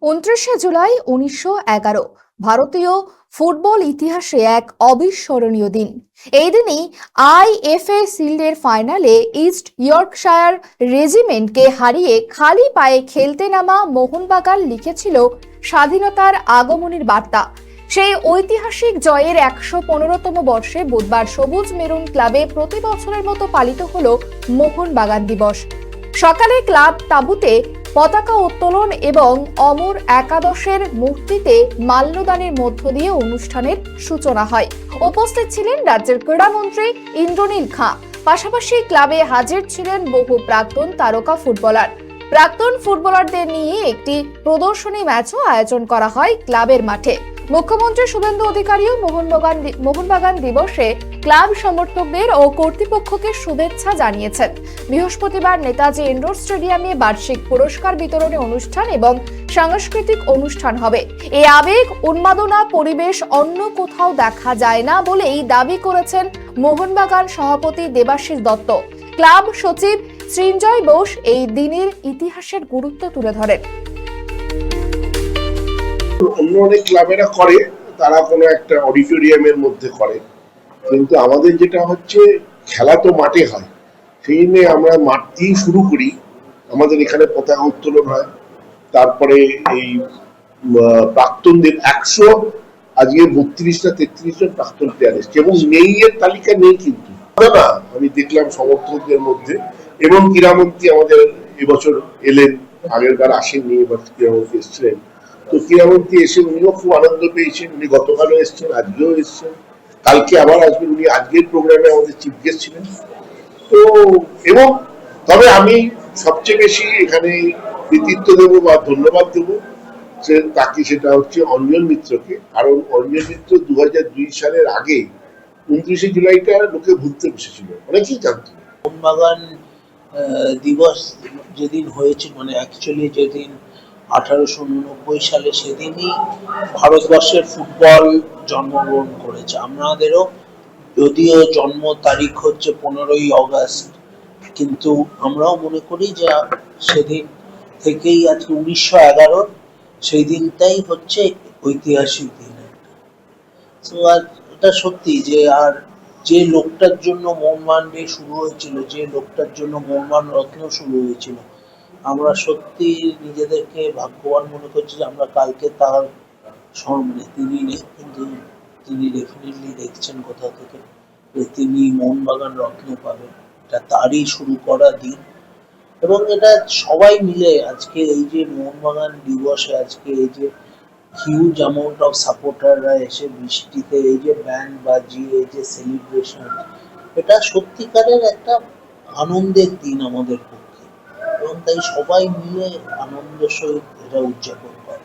29শে জুলাই 1911 ভারতীয় ফুটবল ইতিহাসে এক অবিস্মরণীয় দিন। এই দিনই আইএফএ শিল্ডের ফাইনালে ইস্ট ইয়র্কশায়ার রেজিমেন্টকে হারিয়ে খালি পায়ে খেলতে নামা মোহনবাগান লিখেছিল স্বাধীনতার আগমনের বার্তা। সেই ঐতিহাসিক জয়ের 115তম বর্ষে বুধবার সবুজ মেরুন ক্লাবে প্রতি বছরের মতো পালিত হলো মোহনবাগান দিবস। সকালে ক্লাব তাঁবুতে পতাকা উত্তোলন এবং অমর একাদশের মূর্তিতে মাল্যদানের মধ্য দিয়ে অনুষ্ঠানের সূচনা হয়। উপস্থিত ছিলেন রাজ্যের ক্রীড়ামন্ত্রী ইন্দ্রনীল খাঁ। পাশাপাশি ক্লাবে হাজির ছিলেন বহু প্রাক্তন তারকা ফুটবলার। প্রাক্তন ফুটবলারদের নিয়ে একটি প্রদর্শনী ম্যাচও আয়োজন করা হয় ক্লাবের মাঠে। মুখ্যমন্ত্রী শুভেন্দু অধিকারীও মোহনবাগান দিবসে ক্লাব সমর্থকদের ও কর্তৃপক্ষকে শুভেচ্ছা জানিয়েছেন। বৃহস্পতিবার নেতাজি ইন্ডোর স্টেডিয়ামে বার্ষিক পুরস্কার বিতরণী অনুষ্ঠান এবং সাংস্কৃতিক অনুষ্ঠান হবে। এই আবেগ উন্মাদনা পরিবেশ অন্য কোথাও দেখা যায় না বলেই দাবি করেছেন মোহনবাগান সভাপতি দেবাশিস দত্ত। ক্লাব সচিব সৃঞ্জয় বোস এই দিনের ইতিহাসের গুরুত্ব তুলে ধরেন। অন্য অনেক ক্লাবেরা করে, তারা কোনো একটা অডিটোরিয়ামের মধ্যে করে, কিন্তু আমাদের যেটা হচ্ছে খেলা তো মাঠে হয়, সেই নিয়ে আমরা মাঠ দিয়েই শুরু করি। আমাদের এখানে পতাকা উত্তোলন হয়, তারপরে এই প্রাক্তনদের 100 আজকে 32-33 জন প্রাক্তন প্লেয়ার এসছে এবং নেই এর তালিকা নেই, কিন্তু না আমি দেখলাম সমর্থকদের মধ্যে। এবং ক্রীড়ামন্ত্রী আমাদের এবছর এলেন, আগের বার আসেননি, এবার ক্রীড়ামন্ত্রী এসছিলেন। তো ক্রীড়ামন্ত্রী এসে উনিও খুব আনন্দ পেয়েছেন। উনি গতকালও এসছেন, আজকেও এসছেন, কালকে আবার আসবেন। উনি আজকের প্রোগ্রামে আমাদের চিফ গেস্ট ছিলেন। তো এবং তবে আমি সবচেয়ে বেশি এখানে কৃতিত্ব দেবো বা ধন্যবাদ দেবো তাকে, সেটা হচ্ছে অঞ্জন মিত্রকে। কারণ অঞ্জন মিত্র 2002 সালের আগে 29শে জুলাইটা লোকে ভুলতে বসেছিল, অনেকেই জানতো। মোহনবাগান দিবস যেদিন হয়েছিল, মানে অ্যাকচুয়ালি যেদিন 1889 সালে, সেদিনই ভারতবর্ষের ফুটবল জন্মগ্রহণ করেছে। আমাদেরও যদিও জন্ম তারিখ হচ্ছে 15ই অগস্ট, কিন্তু আমরাও মনে করি যে সেদিন থেকেই আজকে 1911 সেই দিনটাই হচ্ছে ঐতিহাসিক দিন। তো আর এটা সত্যি যে আর যে লোকটার জন্য মোহনবাগান ডে শুরু হয়েছিল, যে লোকটার জন্য মোহনবাগান রত্ন শুরু হয়েছিল, আমরা সত্যি নিজেদেরকে ভাগ্যবান মনে করছি যে আমরা কালকে তার মানে তিনি নেই, কিন্তু তিনি ডেফিনেটলি দেখছেন কোথাও থেকে যে তিনি মোহনবাগান রত্ন পাবেন। এটা তারই শুরু করা দিন এবং এটা সবাই মিলে আজকে এই যে মোহনবাগান দিবসে আজকে এই যে হিউজ অ্যামাউন্ট অফ সাপোর্টাররা এসে বৃষ্টিতে এই যে ব্যান্ড বাজিয়ে এই যে সেলিব্রেশন, এটা সত্যিকারের একটা আনন্দের দিন আমাদের পক্ষে এবং তাই সবাই মিলে আনন্দের সহিত এটা উদযাপন